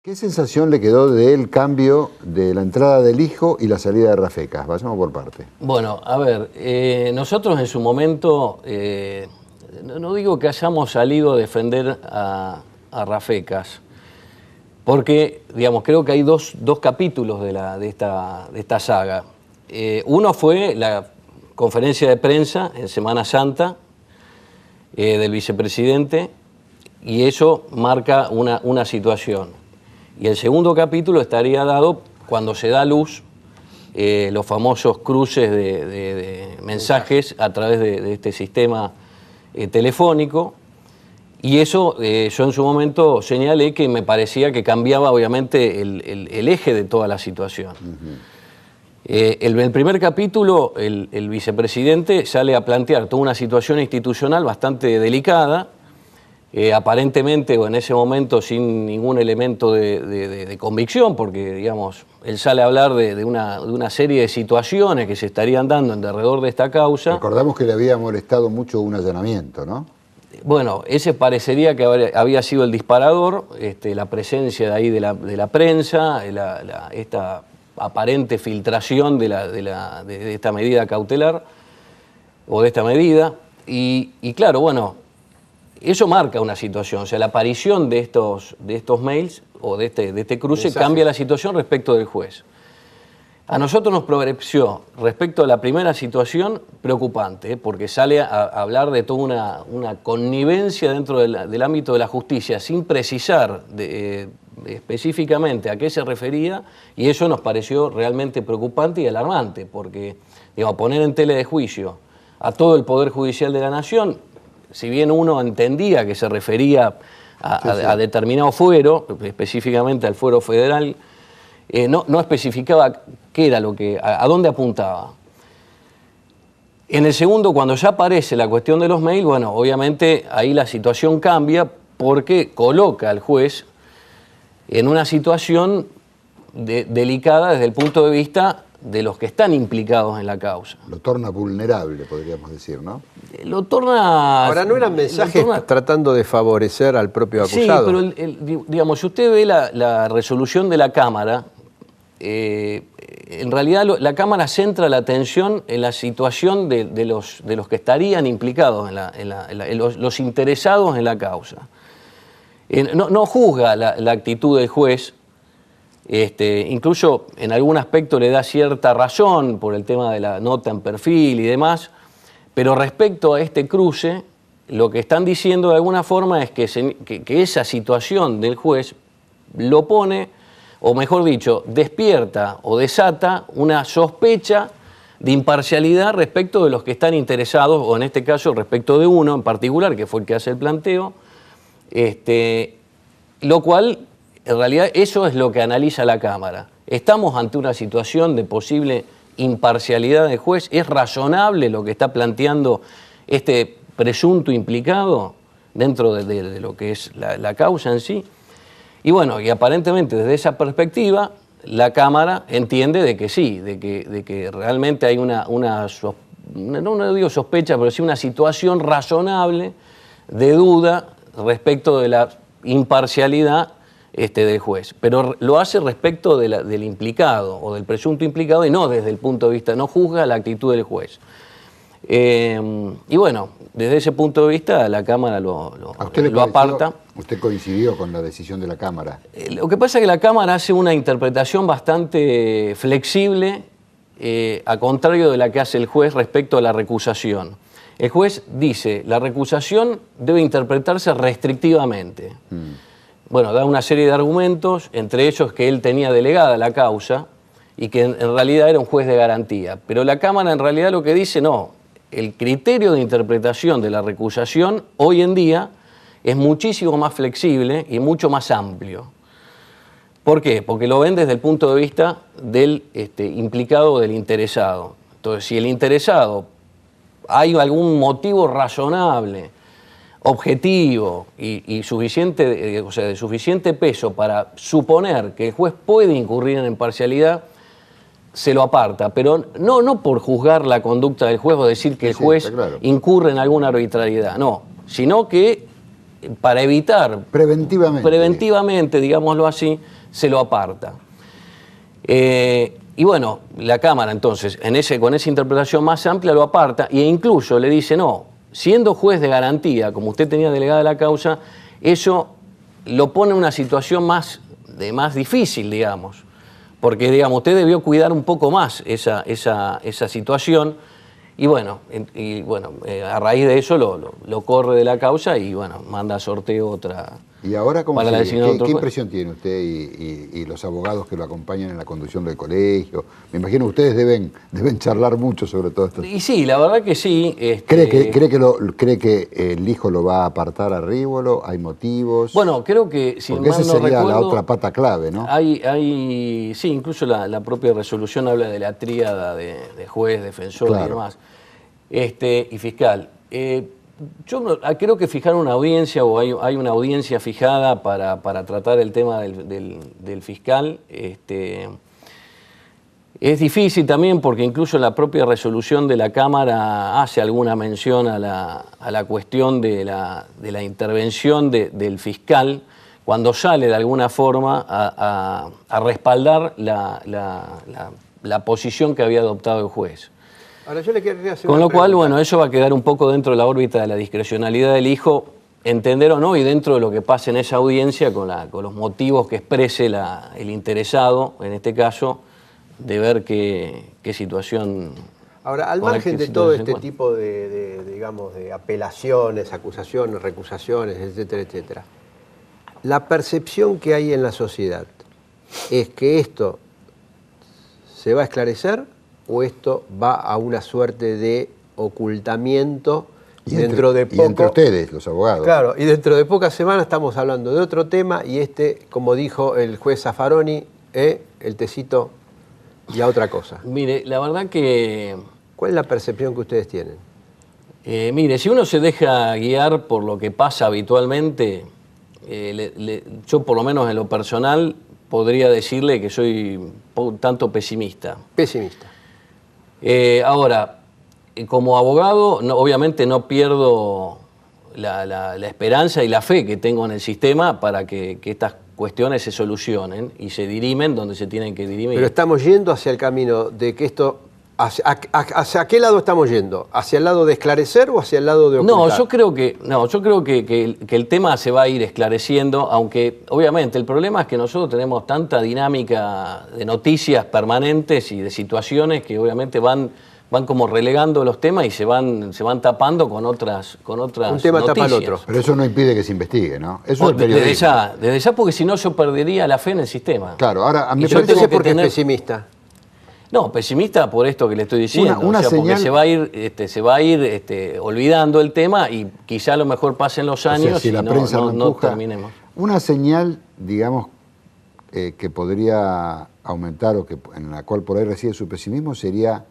¿Qué sensación le quedó del cambio de la entrada del hijo y la salida de Rafecas? Vayamos por parte. Bueno, a ver, nosotros en su momento, no digo que hayamos salido a defender a Rafecas, porque, digamos, creo que hay dos capítulos de esta saga. Uno fue la conferencia de prensa en Semana Santa del vicepresidente, y eso marca una situación. Y el segundo capítulo estaría dado cuando se da a luz los famosos cruces de mensajes a través de este sistema telefónico. Y eso yo en su momento señalé que me parecía que cambiaba obviamente el eje de toda la situación. El primer capítulo, el vicepresidente sale a plantear toda una situación institucional bastante delicada, aparentemente o en ese momento sin ningún elemento de convicción, porque digamos, él sale a hablar de una serie de situaciones que se estarían dando en derredor de esta causa. Recordamos que le había molestado mucho un allanamiento, ¿no? Bueno, ese parecería que había sido el disparador, la presencia de ahí de la prensa, esta aparente filtración de esta medida cautelar o de esta medida, y claro, bueno, eso marca una situación, o sea, la aparición de estos mails o de este cruce mensajes cambia la situación respecto del juez. A nosotros nos pareció, respecto a la primera situación, preocupante, porque sale a hablar de toda una connivencia dentro del ámbito de la justicia, sin precisar específicamente a qué se refería, y eso nos pareció realmente preocupante y alarmante, porque digamos, poner en tela de juicio a todo el Poder Judicial de la Nación, si bien uno entendía que se refería a determinado fuero, específicamente al fuero federal, no especificaba qué era a dónde apuntaba. En el segundo, cuando ya aparece la cuestión de los mails, bueno, obviamente ahí la situación cambia porque coloca al juez en una situación delicada desde el punto de vista de los que están implicados en la causa. Lo torna vulnerable, podríamos decir, ¿no? Lo torna... Ahora, ¿no eran mensajes tratando de favorecer al propio acusado? Sí, pero digamos, si usted ve la resolución de la Cámara, en realidad la Cámara centra la atención en la situación de los que estarían implicados, los interesados en la causa. No juzga la actitud del juez. Incluso en algún aspecto le da cierta razón por el tema de la nota en perfil y demás, pero respecto a este cruce, lo que están diciendo de alguna forma es que esa situación del juez lo pone, o mejor dicho, despierta o desata una sospecha de imparcialidad respecto de los que están interesados, o en este caso respecto de uno en particular, que fue el que hace el planteo, lo cual... En realidad eso es lo que analiza la Cámara. ¿Estamos ante una situación de posible imparcialidad del juez? ¿Es razonable lo que está planteando este presunto implicado dentro de lo que es la causa en sí? Y bueno, y aparentemente desde esa perspectiva la Cámara entiende de que sí, de que realmente hay no digo sospecha, pero sí una situación razonable de duda respecto de la imparcialidad del juez, pero lo hace respecto del implicado o del presunto implicado y no desde el punto de vista, no juzga la actitud del juez. Y bueno, desde ese punto de vista la Cámara lo aparta. ¿Usted coincidió con la decisión de la Cámara? Lo que pasa es que la Cámara hace una interpretación bastante flexible, a contrario de la que hace el juez respecto a la recusación. El juez dice, la recusación debe interpretarse restrictivamente. Bueno, da una serie de argumentos, entre ellos que él tenía delegada la causa y que en realidad era un juez de garantía. Pero la Cámara en realidad lo que dice, no, el criterio de interpretación de la recusación hoy en día es muchísimo más flexible y mucho más amplio. ¿Por qué? Porque lo ven desde el punto de vista del implicado o del interesado. Entonces, si el interesado hay algún motivo razonable, objetivo y suficiente, o sea, de suficiente peso para suponer que el juez puede incurrir en imparcialidad, se lo aparta, pero no por juzgar la conducta del juez o decir que el juez incurre en alguna arbitrariedad, no, sino que para evitar... Preventivamente. digámoslo así, se lo aparta. Y bueno, la Cámara entonces, con esa interpretación más amplia, lo aparta e incluso le dice, no, siendo juez de garantía, como usted tenía delegada la causa, eso lo pone en una situación más difícil, digamos. Porque, digamos, usted debió cuidar un poco más esa situación. Y bueno, a raíz de eso lo corre de la causa y bueno, manda a sorteo otra. ¿Y ahora cómo para sigue? ¿Qué impresión tiene usted y los abogados que lo acompañan en la conducción del colegio? Me imagino que ustedes deben charlar mucho sobre todo esto. Y sí, la verdad que sí. ¿Cree que el hijo lo va a apartar a Rívolo? ¿Hay motivos? Bueno, creo que, si porque esa mal no sería recuerdo, la otra pata clave, ¿no? Sí, incluso la propia resolución habla de la tríada de juez, defensor y demás. Y fiscal. Yo creo que fijar una audiencia, o hay una audiencia fijada para tratar el tema del fiscal. Es difícil también porque incluso la propia resolución de la Cámara hace alguna mención a la cuestión de la intervención del fiscal cuando sale de alguna forma a respaldar la posición que había adoptado el juez. Ahora yo le quería hacer Con una lo cual, pregunta. bueno, eso va a quedar un poco dentro de la órbita de la discrecionalidad del hijo, entender o no, y dentro de lo que pase en esa audiencia, con los motivos que exprese el interesado, en este caso, de ver qué situación... Ahora, al margen de todo este tipo digamos, de apelaciones, acusaciones, recusaciones, etcétera, etcétera, la percepción que hay en la sociedad es que esto se va a esclarecer o esto va a una suerte de ocultamiento dentro de poco. Y entre ustedes, los abogados. Claro, y dentro de pocas semanas estamos hablando de otro tema y como dijo el juez Zaffaroni, el tecito y a otra cosa. Mire, la verdad que... ¿Cuál es la percepción que ustedes tienen? Mire, si uno se deja guiar por lo que pasa habitualmente, yo por lo menos en lo personal podría decirle que soy un tanto pesimista. Pesimista. Ahora, como abogado, obviamente no pierdo la esperanza y la fe que tengo en el sistema para que estas cuestiones se solucionen y se dirimen donde se tienen que dirimir. Pero estamos yendo hacia el camino de que esto... ¿Hacia qué lado estamos yendo? ¿Hacia el lado de esclarecer o hacia el lado de ocultar? Yo creo que el tema se va a ir esclareciendo, aunque obviamente el problema es que nosotros tenemos tanta dinámica de noticias permanentes y de situaciones que obviamente van como relegando los temas y se van tapando con otras Un tema noticias. tapa al otro. Pero eso no impide que se investigue, ¿no? Eso es el periodismo. Desde ya, porque si no yo perdería la fe en el sistema. Claro, ahora a mí Y me yo parece tengo que ¿Por qué es tener- pesimista? No, pesimista por esto que le estoy diciendo. Una porque señal- se va a ir olvidando el tema y quizá a lo mejor pasen los o años sea, si y la prensa lo no empuja, terminemos. una señal, digamos, que podría aumentar o en la cual por ahí reside su pesimismo sería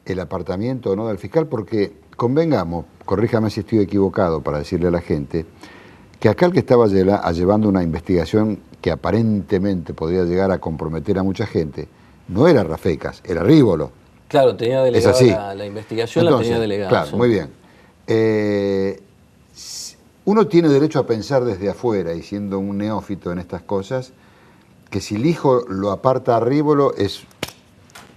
el apartamiento o no del fiscal, porque convengamos, corríjame si estoy equivocado para decirle a la gente, que acá el que estaba llevando una investigación que aparentemente podría llegar a comprometer a mucha gente, no era Rafecas, era Rívolo. Claro, tenía delegada Es así. la investigación, Entonces, la tenía delegada. claro, sí. muy bien. Uno tiene derecho a pensar desde afuera, y siendo un neófito en estas cosas, que si el hijo lo aparta a Rívolo es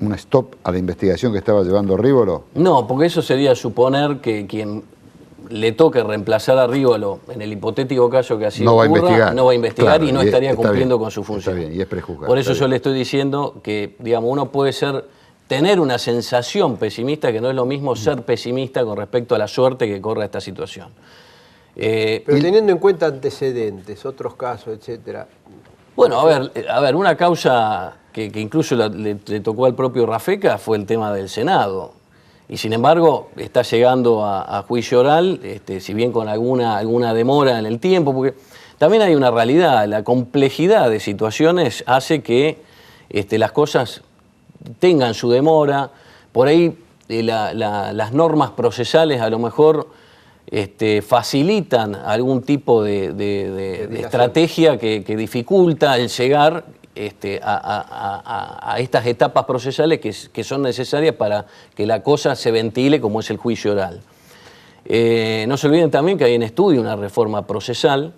un stop a la investigación que estaba llevando Rívolo. No, porque eso sería suponer que quien le toque reemplazar a Rívolo, en el hipotético caso que así No va a ocurra, investigar. no va a investigar Claro, y no y estaría está cumpliendo bien, con su función. está bien, y es prejuzgar, Por eso está yo bien. le estoy diciendo que, digamos, uno puede tener una sensación pesimista, que no es lo mismo ser pesimista con respecto a la suerte que corre esta situación. Pero teniendo en cuenta antecedentes, otros casos, etcétera. Bueno, a ver, una causa que incluso le tocó al propio Rafecas fue el tema del Senado. Y sin embargo, está llegando a juicio oral, si bien con alguna demora en el tiempo, porque también hay una realidad, la complejidad de situaciones hace que las cosas tengan su demora. Por ahí las normas procesales a lo mejor facilitan algún tipo de estrategia que dificulta el llegar a estas etapas procesales que son necesarias para que la cosa se ventile como es el juicio oral. No se olviden también que hay en estudio una reforma procesal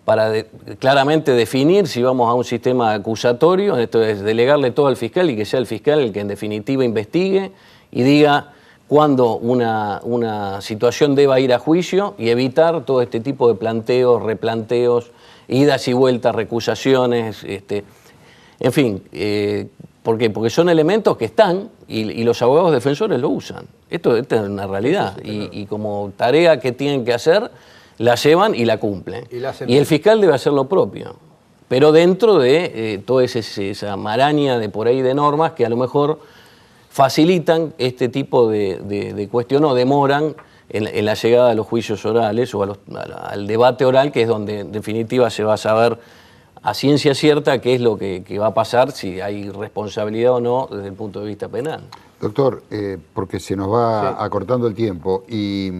para claramente definir si vamos a un sistema acusatorio, esto es delegarle todo al fiscal y que sea el fiscal el que en definitiva investigue y diga cuándo una situación deba ir a juicio y evitar todo este tipo de planteos, replanteos, idas y vueltas, recusaciones, en fin, ¿por qué? Porque son elementos que están y los abogados defensores lo usan. Esto es una realidad y como tarea que tienen que hacer, la llevan y la cumplen. Y el fiscal debe hacer lo propio, pero dentro de toda esa maraña de por ahí de normas que a lo mejor facilitan este tipo de cuestión o demoran en la llegada a los juicios orales o al debate oral, que es donde en definitiva se va a saber a ciencia cierta qué es lo que va a pasar, si hay responsabilidad o no desde el punto de vista penal. Doctor, porque se nos va acortando el tiempo y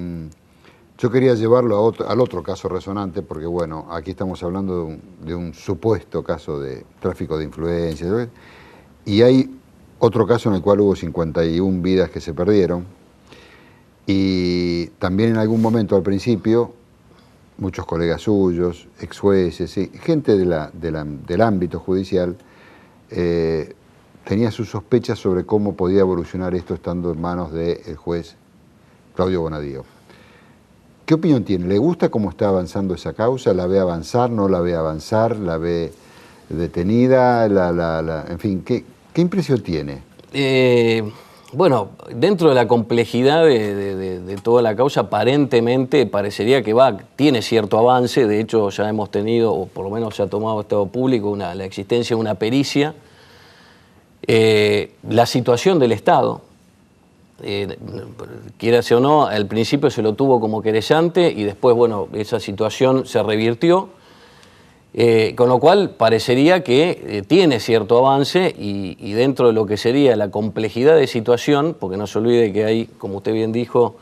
yo quería llevarlo al otro caso resonante, porque bueno, aquí estamos hablando de un supuesto caso de tráfico de influencias, ¿sabes? Y hay otro caso en el cual hubo 51 vidas que se perdieron y también en algún momento al principio muchos colegas suyos, ex jueces, gente del ámbito judicial tenía sus sospechas sobre cómo podía evolucionar esto estando en manos del juez Claudio Bonadío. ¿Qué opinión tiene? ¿Le gusta cómo está avanzando esa causa? ¿La ve avanzar? ¿No la ve avanzar? ¿La ve detenida? En fin, ¿qué impresión tiene? Bueno, dentro de la complejidad de toda la causa, aparentemente parecería que tiene cierto avance. De hecho, ya hemos tenido, o por lo menos se ha tomado estado público, la existencia de una pericia. La situación del Estado, quiera o no, al principio se lo tuvo como querellante y después, bueno, esa situación se revirtió. Con lo cual parecería que tiene cierto avance y dentro de lo que sería la complejidad de situación, porque no se olvide que hay, como usted bien dijo,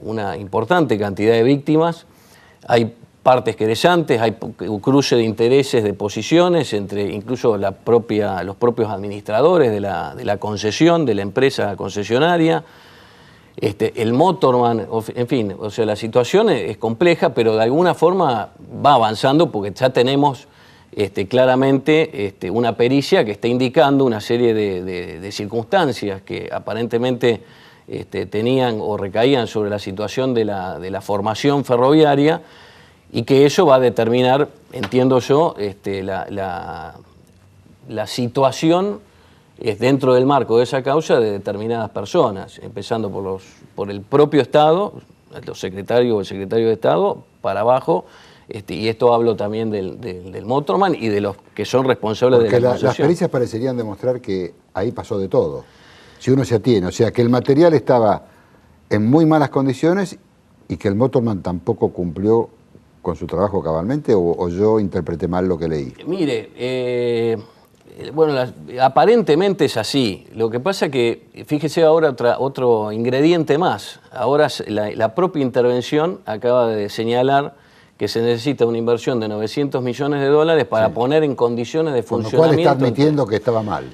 una importante cantidad de víctimas, hay partes querellantes, hay cruce de intereses, de posiciones entre incluso los propios administradores de la concesión, de la empresa concesionaria, el motorman, en fin, o sea, la situación es compleja, pero de alguna forma va avanzando porque ya tenemos claramente una pericia que está indicando una serie de circunstancias que aparentemente tenían o recaían sobre la situación de la formación ferroviaria y que eso va a determinar, entiendo yo, la situación dentro del marco de esa causa de determinadas personas, empezando por el propio Estado, los secretarios o el secretario de Estado, para abajo, y esto hablo también del motorman y de los que son responsables de la concesión. Las pericias parecerían demostrar que ahí pasó de todo, si uno se atiene, o sea, que el material estaba en muy malas condiciones y que el motorman tampoco cumplió con su trabajo cabalmente, o yo interpreté mal lo que leí. Mire, bueno, aparentemente es así. Lo que pasa que, fíjese ahora otro ingrediente más. Ahora la propia intervención acaba de señalar que se necesita una inversión de $900 millones para poner en condiciones de funcionamiento. Con lo cual está admitiendo que estaba mal.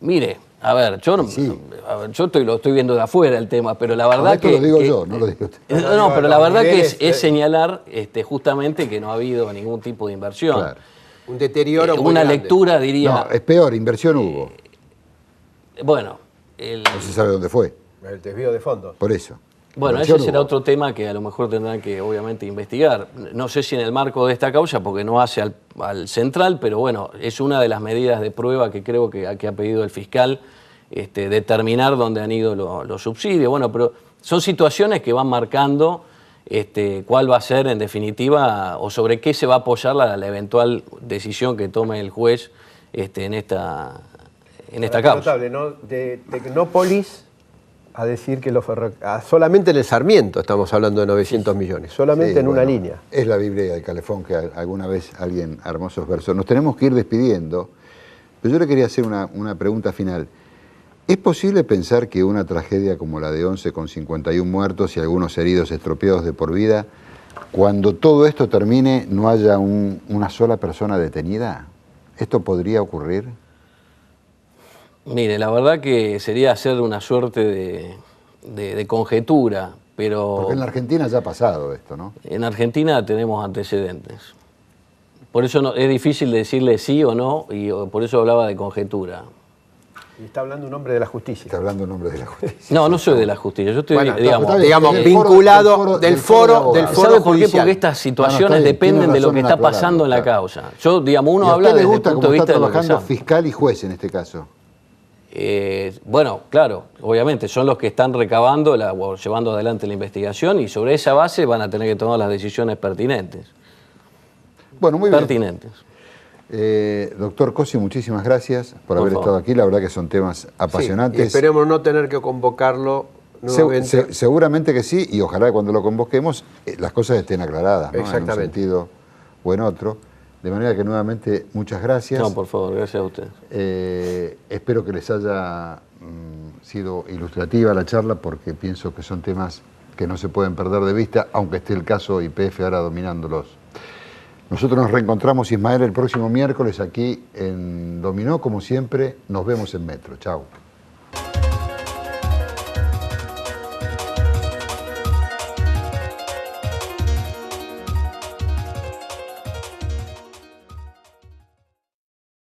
Mire, a ver, yo lo estoy viendo de afuera el tema, pero la verdad que... Esto lo digo yo, no lo digo usted. No, pero la verdad que es señalar justamente que no ha habido ningún tipo de inversión. Claro. Un deterioro muy una grande. Lectura, diría... No, es peor, inversión hubo. Bueno... No se sabe dónde fue. El desvío de fondos. Por eso. Bueno, ese será otro tema que a lo mejor tendrán que obviamente investigar. No sé si en el marco de esta causa, porque no hace al central, pero bueno, es una de las medidas de prueba que creo que ha pedido el fiscal, determinar dónde han ido los subsidios. Bueno, pero son situaciones que van marcando cuál va a ser en definitiva o sobre qué se va a apoyar la eventual decisión que tome el juez en esta causa. Notable, ¿no? De Tecnópolis a decir que solamente en el Sarmiento estamos hablando de 900 millones, solamente en una línea. Es la Biblia del Calefón que alguna vez alguien armó esos versos. Nos tenemos que ir despidiendo, pero yo le quería hacer una pregunta final. ¿Es posible pensar que una tragedia como la de Once, con 51 muertos y algunos heridos estropeados de por vida, cuando todo esto termine no haya una sola persona detenida? ¿Esto podría ocurrir? Mire, la verdad que sería hacer una suerte de conjetura, pero... Porque en la Argentina ya ha pasado esto, ¿no? En Argentina tenemos antecedentes. Por eso es difícil decirle sí o no, y por eso hablaba de conjetura. Y está hablando un hombre de la justicia. Está hablando un hombre de la justicia. No, no soy de la justicia. Yo estoy, bueno, digamos vinculado del foro ¿Sabe por qué? Porque estas situaciones dependen de lo que está pasando en la causa. Yo, digamos, uno habla desde el punto de vista de lo que trabajando fiscal y juez en este caso. Bueno, claro, obviamente son los que están recabando o llevando adelante la investigación y sobre esa base van a tener que tomar las decisiones pertinentes. Bueno, muy bien. Pertinentes. Doctor Cosi, muchísimas gracias por haber estado aquí. La verdad que son temas apasionantes. Sí, y esperemos no tener que convocarlo nuevamente. Seguramente que sí, y ojalá cuando lo convoquemos las cosas estén aclaradas, ¿no? Exactamente. En un sentido o en otro. De manera que nuevamente muchas gracias. No, por favor, gracias a ustedes. Espero que les haya sido ilustrativa la charla, porque pienso que son temas que no se pueden perder de vista, aunque esté el caso YPF ahora dominándolos. Nosotros nos reencontramos, Ismael, el próximo miércoles aquí en Dominó, como siempre. Nos vemos en Metro. Chao.